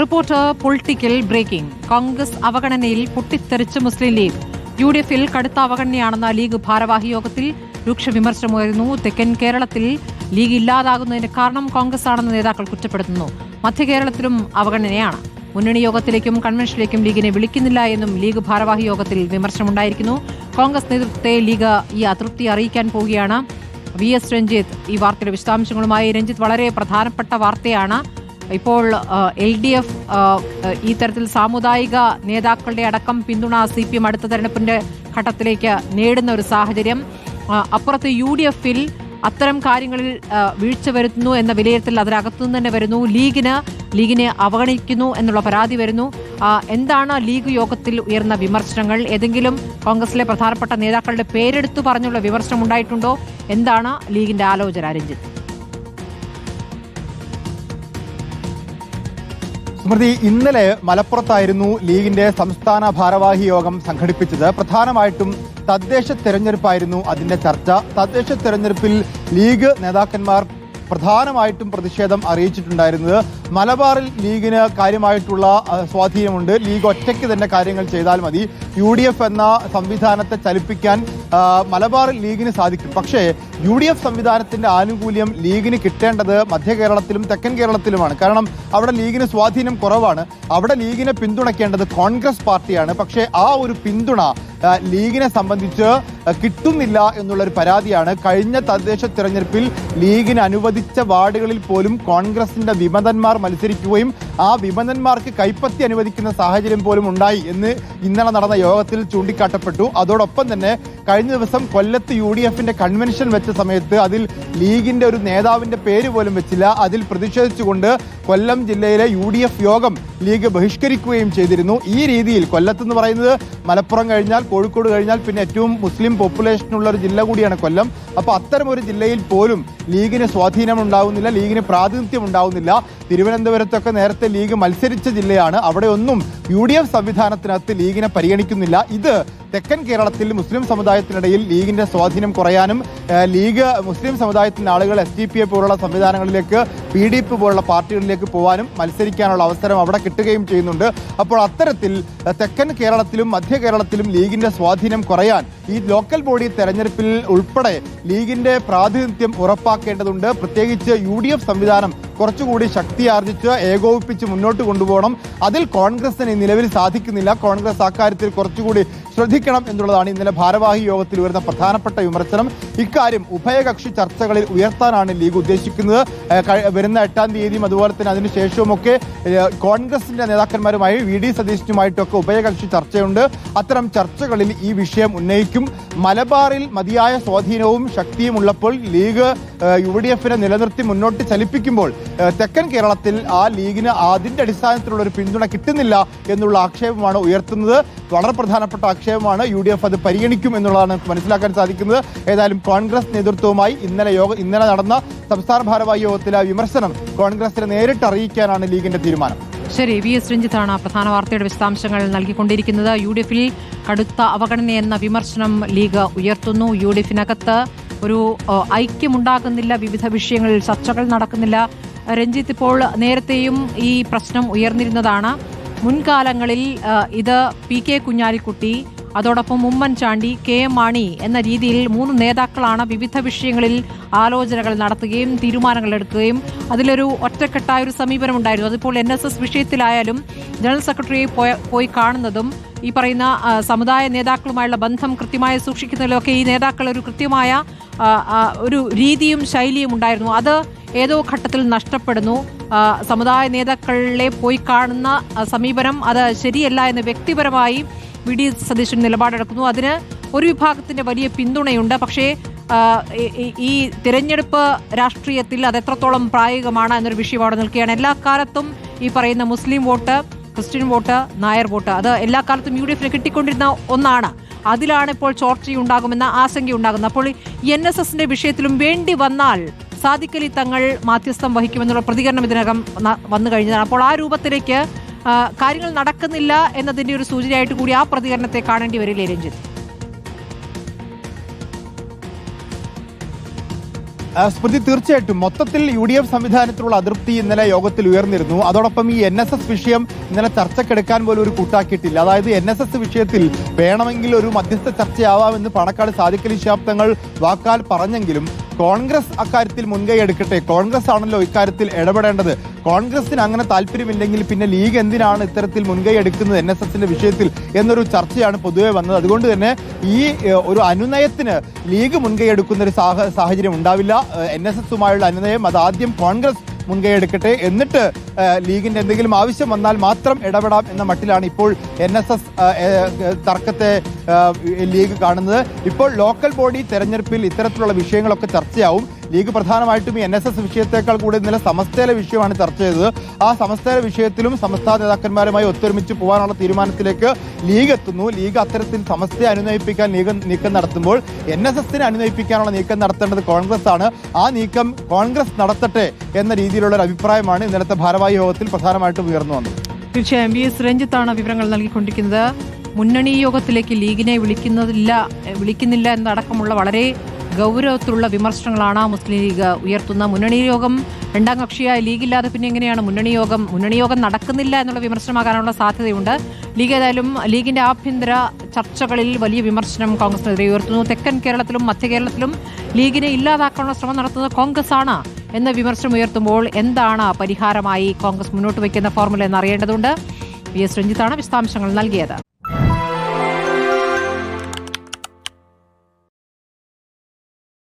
Reporter political breaking. Congress അവഗണനയിൽ പൊട്ടിത്തെറിച്ച് Muslim league. UDF-ൽ കടുത്ത അവഗണനയാണെന്ന ലീഗ് ഭാരവാഹി യോഗത്തിൽ രൂക്ഷ വിമർശനമുയർന്നു. തെക്കൻ കേരളത്തിൽ ലീഗ് ഇല്ലാതാകുന്നതിന് കാരണം കോൺഗ്രസ് ആണെന്ന് നേതാക്കൾ കുറ്റപ്പെടുത്തുന്നു. മധ്യ കേരളത്തിലും അവഗണനയാണ്. മുന്നണി യോഗത്തിലേക്കും കൺവെൻഷനിലേക്കും ലീഗിനെ വിളിക്കുന്നില്ല എന്നും ലീഗ് ഭാരവാഹി യോഗത്തിൽ വിമർശനമുണ്ടായിരിക്കുന്നു. കോൺഗ്രസ് നേതൃത്വത്തെ ലീഗ് ഈ അതൃപ്തി അറിയിക്കാൻ പോവുകയാണ്. VS രഞ്ജിത്ത് ഈ വാർത്തയുടെ വിശദാംശങ്ങളുമായി. രഞ്ജിത്ത്, വളരെ പ്രധാനപ്പെട്ട വാർത്തയാണ്. ഇപ്പോൾ LDF ഈ തരത്തിൽ സാമുദായിക നേതാക്കളുടെ അടക്കം പിന്തുണ CPM അടുത്ത തെരഞ്ഞെടുപ്പിന്റെ ഘട്ടത്തിലേക്ക് നേടുന്ന ഒരു സാഹചര്യം. അപ്പുറത്ത് UDF-ൽ അത്തരം കാര്യങ്ങളിൽ വീഴ്ച വരുത്തുന്നു എന്ന വിലയിരുത്തൽ അതിനകത്തുനിന്ന് തന്നെ വരുന്നു. ലീഗിനെ അവഗണിക്കുന്നു എന്നുള്ള പരാതി വരുന്നു. എന്താണ് ലീഗ് യോഗത്തിൽ ഉയർന്ന വിമർശനങ്ങൾ? ഏതെങ്കിലും കോൺഗ്രസിലെ പ്രധാനപ്പെട്ട നേതാക്കളുടെ പേരെടുത്തു പറഞ്ഞുള്ള വിമർശനം ഉണ്ടായിട്ടുണ്ടോ? എന്താണ് ലീഗിന്റെ ആലോചന, രഞ്ജിത്ത്? സ്മൃതി, ഇന്നലെ മലപ്പുറത്തായിരുന്നു ലീഗിന്റെ സംസ്ഥാന ഭാരവാഹി യോഗം സംഘടിപ്പിച്ചത്. പ്രധാനമായിട്ടും തദ്ദേശ തെരഞ്ഞെടുപ്പായിരുന്നു അതിന്റെ ചർച്ച. തദ്ദേശ തെരഞ്ഞെടുപ്പിൽ ലീഗ് നേതാക്കന്മാർ പ്രധാനമായിട്ടും പ്രതിഷേധം അറിയിച്ചിട്ടുണ്ടായിരുന്നത് മലബാറിൽ ലീഗിന് കാര്യമായിട്ടുള്ള സ്വാധീനമുണ്ട്, ലീഗ് ഒറ്റയ്ക്ക് തന്നെ കാര്യങ്ങൾ ചെയ്താൽ മതി, UDF എന്ന സംവിധാനത്തെ ചലിപ്പിക്കാൻ മലബാറിൽ ലീഗിന് സാധിക്കും. പക്ഷേ UDF സംവിധാനത്തിന്റെ ആനുകൂല്യം ലീഗിന് കിട്ടേണ്ടത് മധ്യ കേരളത്തിലും തെക്കൻ കേരളത്തിലുമാണ്. കാരണം അവിടെ ലീഗിന് സ്വാധീനം കുറവാണ്. അവിടെ ലീഗിനെ പിന്തുണയ്ക്കേണ്ടത് കോൺഗ്രസ് പാർട്ടിയാണ്. പക്ഷേ ആ ഒരു പിന്തുണ ലീഗിനെ സംബന്ധിച്ച് കിട്ടുന്നില്ല എന്നുള്ളൊരു പരാതിയാണ്. കഴിഞ്ഞ തദ്ദേശ തെരഞ്ഞെടുപ്പിൽ ലീഗിന് അനുവദിച്ച വാർഡുകളിൽ പോലും കോൺഗ്രസിന്റെ വിമതന്മാർ മത്സരിക്കുകയും ആ വിമതന്മാർക്ക് കൈപ്പത്തി അനുവദിക്കുന്ന സാഹചര്യം പോലും ഉണ്ടായി എന്ന് ഇന്നലെ നടന്ന യോഗത്തിൽ ചൂണ്ടിക്കാട്ടപ്പെട്ടു. അതോടൊപ്പം തന്നെ കഴിഞ്ഞ ദിവസം കൊല്ലത്ത് UDF-ന്റെ കൺവെൻഷൻ വെച്ച സമയത്ത് അതിൽ ലീഗിന്റെ ഒരു നേതാവിന്റെ പേര് പോലും വെച്ചില്ല. അതിൽ പ്രതിഷേധിച്ചുകൊണ്ട് കൊല്ലം ജില്ലയിലെ UDF യോഗം ലീഗ് ബഹിഷ്കരിക്കുകയും ചെയ്തിരുന്നു. ഈ രീതിയിൽ കൊല്ലത്ത് എന്ന് പറയുന്നത് മലപ്പുറം കഴിഞ്ഞാൽ കോഴിക്കോട് കഴിഞ്ഞാൽ പിന്നെ ഏറ്റവും മുസ്ലിം പോപ്പുലേഷനുള്ള ഒരു ജില്ല കൂടിയാണ് കൊല്ലം. അപ്പോൾ അത്തരം ഒരു ജില്ലയിൽ പോലും ലീഗിന് സ്വാധീനം ഉണ്ടാവുന്നില്ല, ലീഗിന് പ്രാതിനിധ്യം ഉണ്ടാവുന്നില്ല. തിരുവനന്തപുരത്തൊക്കെ നേരത്തെ ലീഗ് മത്സരിച്ച ജില്ലയാണ്. അവിടെ ഒന്നും UDF സംവിധാനത്തിനകത്ത് ലീഗിനെ പരിഗണിക്കുന്നില്ല. ഇത് തെക്കൻ കേരളത്തിൽ മുസ്ലിം സമുദായത്തിനിടയിൽ ലീഗിന്റെ സ്വാധീനം കുറയാനും ലീഗ് മുസ്ലിം സമുദായത്തിന്റെ ആളുകൾ SDPI പോലുള്ള സംവിധാനങ്ങളിലേക്ക് PDP പോലുള്ള പാർട്ടികളിലേക്ക് പോകാനും മത്സരിക്കാനുള്ള അവസരം അവിടെ കിട്ടുകയും ചെയ്യുന്നുണ്ട്. അപ്പോൾ അത്തരത്തിൽ തെക്കൻ കേരളത്തിലും മധ്യ കേരളത്തിലും ലീഗിന്റെ സ്വാധീനം കുറയാൻ ഈ ലോക്കൽ ബോഡി തെരഞ്ഞെടുപ്പിൽ ഉൾപ്പെടെ ലീഗിന്റെ പ്രാതിനിധ്യം ഉറപ്പാക്കേണ്ടതുണ്ട്. പ്രത്യേകിച്ച് UDF സംവിധാനം കുറച്ചുകൂടി ശക്തിയാർജിച്ച് ഏകോപിപ്പിച്ച് മുന്നോട്ട് കൊണ്ടുപോകണം. അതിൽ കോൺഗ്രസിന് നിലവിൽ സാധിക്കുന്നില്ല. കോൺഗ്രസ് അക്കാര്യത്തിൽ കുറച്ചുകൂടി ശ്രദ്ധിക്കണം എന്നുള്ളതാണ് ഇന്നലെ ഭാരവാഹി യോഗത്തിൽ ഉയർന്ന പ്രധാനപ്പെട്ട വിമർശനം. ഇക്കാര്യം ഉഭയകക്ഷി ചർച്ചകളിൽ ഉയർത്താനാണ് ലീഗ് ഉദ്ദേശിക്കുന്നത്. വരുന്ന 8-ാം തീയതിയും അതുപോലെ തന്നെ അതിനുശേഷവുമൊക്കെ കോൺഗ്രസിന്റെ നേതാക്കന്മാരുമായി VD സതീശനുമായിട്ടൊക്കെ ഉഭയകക്ഷി ചർച്ചയുണ്ട്. അത്തരം ചർച്ചകളിൽ ഈ വിഷയം ഉന്നയിക്കും. മലബാറിൽ മതിയായ സ്വാധീനവും ശക്തിയും ഉള്ളപ്പോൾ ലീഗ് UDF-നെ നിലനിർത്തി മുന്നോട്ട് ചലിപ്പിക്കുമ്പോൾ തെക്കൻ കേരളത്തിൽ ആ ലീഗിന് അതിന്റെ അടിസ്ഥാനത്തിലുള്ള ഒരു പിന്തുണ കിട്ടുന്നില്ല എന്നുള്ള ആക്ഷേപമാണ് ഉയർത്തുന്നത്. വളരെ പ്രധാനപ്പെട്ട ആക്ഷേപമാണ്. UDF അത് പരിഗണിക്കും എന്നുള്ളതാണ് നമുക്ക് മനസ്സിലാക്കാൻ സാധിക്കുന്നത്. ഏതായാലും കോൺഗ്രസ് നേതൃത്വവുമായി ഇന്നലെ നടന്ന സംസ്ഥാന ഭാരവാഹി യോഗത്തിലെ വിമർശനം കോൺഗ്രസിനെ നേരിട്ട് അറിയിക്കാനാണ് ലീഗിന്റെ തീരുമാനം. ശരി, VS രഞ്ജിത്താണ് പ്രധാന വാർത്തയുടെ വിശദാംശങ്ങൾ നൽകിക്കൊണ്ടിരിക്കുന്നത്. UDF-ൽ കടുത്ത അവഗണനയെന്ന വിമർശനം ലീഗ് ഉയർത്തുന്നു. UDF-നകത്ത് ഒരു ഐക്യമുണ്ടാകുന്നില്ല, വിവിധ വിഷയങ്ങളിൽ ചർച്ചകൾ നടക്കുന്നില്ല. രഞ്ജിത്ത്, ഇപ്പോൾ നേരത്തെയും ഈ പ്രശ്നം ഉയർന്നിരുന്നതാണ്. മുൻകാലങ്ങളിൽ ഇത് PK കുഞ്ഞാലിക്കുട്ടി, അതോടൊപ്പം ഉമ്മൻചാണ്ടി, KM മാണി എന്ന രീതിയിൽ 3 നേതാക്കളാണ് വിവിധ വിഷയങ്ങളിൽ ആലോചനകൾ നടത്തുകയും തീരുമാനങ്ങൾ എടുക്കുകയും അതിലൊരു ഒറ്റക്കെട്ടായ ഒരു സമീപനം ഉണ്ടായിരുന്നു. അതിപ്പോൾ NSS വിഷയത്തിലായാലും ജനറൽ സെക്രട്ടറിയെ പോയി കാണുന്നതും ഈ പറയുന്ന സമുദായ നേതാക്കളുമായുള്ള ബന്ധം കൃത്യമായി സൂക്ഷിക്കുന്നതിലൊക്കെ ഈ നേതാക്കൾ ഒരു കൃത്യമായ ഒരു രീതിയും ശൈലിയും ഉണ്ടായിരുന്നു. അത് ഏതോ ഘട്ടത്തിൽ നഷ്ടപ്പെടുന്നു. സമുദായ നേതാക്കളെ പോയി കാണുന്ന സമീപനം അത് ശരിയല്ല എന്ന് വ്യക്തിപരമായി VD സതീശൻ നിലപാടെടുക്കുന്നു. അതിന് ഒരു വിഭാഗത്തിന്റെ വലിയ പിന്തുണയുണ്ട്. പക്ഷേ ഈ തിരഞ്ഞെടുപ്പ് രാഷ്ട്രീയത്തിൽ അത് എത്രത്തോളം പ്രായോഗികമാണ് എന്നൊരു വിഷയം അവിടെ നിൽക്കുകയാണ്. എല്ലാ കാലത്തും ഈ പറയുന്ന മുസ്ലിം vote, Christian vote, Nair vote അത് എല്ലാ കാലത്തും UDF-ന് കിട്ടിക്കൊണ്ടിരുന്ന ഒന്നാണ്. അതിലാണ് ഇപ്പോൾ ചോർച്ചയുണ്ടാകുമെന്ന ആശങ്കയുണ്ടാകുന്നത്. അപ്പോൾ NSS-ന്റെ വിഷയത്തിലും വേണ്ടി വന്നാൽ സാദിഖ് അലി തങ്ങൾ മാധ്യസ്ഥം വഹിക്കുമെന്നുള്ള പ്രതികരണം ഇതിനകം വന്നു കഴിഞ്ഞതാണ്. അപ്പോൾ ആ രൂപത്തിലേക്ക് കാര്യങ്ങൾ നടക്കുന്നില്ല എന്നതിന്റെ ഒരു സൂചനയായിട്ട് കൂടി ആ പ്രതികരണത്തെ കാണേണ്ടി വരില്ലേ രഞ്ജിത്ത്? സ്മൃതി, തീർച്ചയായിട്ടും മൊത്തത്തിൽ UDF സംവിധാനത്തിലുള്ള അതൃപ്തി ഇന്നലെ യോഗത്തിൽ ഉയർന്നിരുന്നു. അതോടൊപ്പം ഈ NSS വിഷയം ഇന്നലെ ചർച്ചക്കെടുക്കാൻ പോലും ഒരു കൂട്ടാക്കിയിട്ടില്ല. അതായത് NSS വിഷയത്തിൽ വേണമെങ്കിൽ ഒരു മധ്യസ്ഥ ചർച്ചയാവാമെന്ന് പാണക്കാട് സാദിഖ് അലി ശിഹാബ് തങ്ങൾ വാക്കാൽ പറഞ്ഞെങ്കിലും കോൺഗ്രസ് അക്കാര്യത്തിൽ മുൻകൈ എടുക്കട്ടെ, കോൺഗ്രസ് ആണല്ലോ ഇക്കാര്യത്തിൽ ഇടപെടേണ്ടത്, കോൺഗ്രസിന് അങ്ങനെ താല്പര്യമില്ലെങ്കിൽ പിന്നെ ലീഗ് എന്തിനാണ് ഇത്തരത്തിൽ മുൻകൈ എടുക്കുന്നത് NSSന്റെ വിഷയത്തിൽ എന്നൊരു ചർച്ചയാണ് പൊതുവെ വന്നത്. അതുകൊണ്ട് തന്നെ ഈ ഒരു അനുനയത്തിന് ലീഗ് മുൻകൈ എടുക്കുന്ന ഒരു സാഹചര്യം ഉണ്ടാവില്ല. NSSുമായുള്ള അനുനയം അത് ആദ്യം കോൺഗ്രസ് മുൻകൈ എടുക്കട്ടെ, എന്നിട്ട് ലീഗിന്റെ എന്തെങ്കിലും ആവശ്യം വന്നാൽ മാത്രം ഇടപെടാം എന്ന മട്ടിലാണ് ഇപ്പോൾ NSS തർക്കത്തെ ലീഗ് കാണുന്നത്. ഇപ്പോൾ ലോക്കൽ ബോഡി തെരഞ്ഞെടുപ്പിൽ ഇത്തരത്തിലുള്ള വിഷയങ്ങളൊക്കെ ചർച്ചയാവും. ലീഗ് പ്രധാനമായിട്ടും ഈ NSS വിഷയത്തെക്കാൾ കൂടുതൽ ഇന്നലെ സമസ്തയിലെ വിഷയമാണ് ചർച്ച ചെയ്തത്. ആ സമസ്തയിലെ വിഷയത്തിലും സംസ്ഥാന നേതാക്കന്മാരുമായി ഒത്തൊരുമിച്ച് പോകാനുള്ള തീരുമാനത്തിലേക്ക് ലീഗ് എത്തുന്നു. ലീഗ് അത്തരത്തിൽ സമസ്തയെ അനുനയിപ്പിക്കാൻ നീക്കം നടത്തുമ്പോൾ NSSനെ അനുനയിപ്പിക്കാനുള്ള നീക്കം നടത്തേണ്ടത് കോൺഗ്രസ് ആണ്. ആ നീക്കം കോൺഗ്രസ് നടത്തട്ടെ എന്ന രീതിയിലുള്ള ഒരു അഭിപ്രായമാണ് ഇന്നലത്തെ ഭാരവാഹി യോഗത്തിൽ പ്രധാനമായിട്ടും ഉയർന്നു വന്നത്. തീർച്ചയായും BS രഞ്ജിത്താണ് വിവരങ്ങൾ നൽകിക്കൊണ്ടിരിക്കുന്നത്. മുന്നണി യോഗത്തിലേക്ക് ലീഗിനെ വിളിക്കുന്നില്ല എന്നടക്കമുള്ള വളരെ ഗൗരവത്തിലുള്ള വിമർശനങ്ങളാണ് മുസ്ലിം ലീഗ് ഉയർത്തുന്ന. മുന്നണി യോഗം രണ്ടാം കക്ഷിയായ ലീഗില്ലാതെ പിന്നെ എങ്ങനെയാണ് മുന്നണി യോഗം നടക്കുന്നില്ല എന്നുള്ള വിമർശനമാകാനുള്ള സാധ്യതയുണ്ട്. ലീഗ് ഏതായാലും ലീഗിന്റെ ആഭ്യന്തര ചർച്ചകളിൽ വലിയ വിമർശനം കോൺഗ്രസിനെതിരെ ഉയർത്തുന്നു. തെക്കൻ കേരളത്തിലും മധ്യ കേരളത്തിലും ലീഗിനെ ഇല്ലാതാക്കാനുള്ള ശ്രമം നടത്തുന്നത് കോൺഗ്രസ് ആണ് എന്ന വിമർശനം ഉയർത്തുമ്പോൾ എന്താണ് പരിഹാരമായി കോൺഗ്രസ് മുന്നോട്ട് വയ്ക്കുന്ന ഫോർമുല എന്നറിയേണ്ടതുണ്ട്. BS രഞ്ജിത്താണ് വിശദാംശങ്ങൾ നൽകിയത്.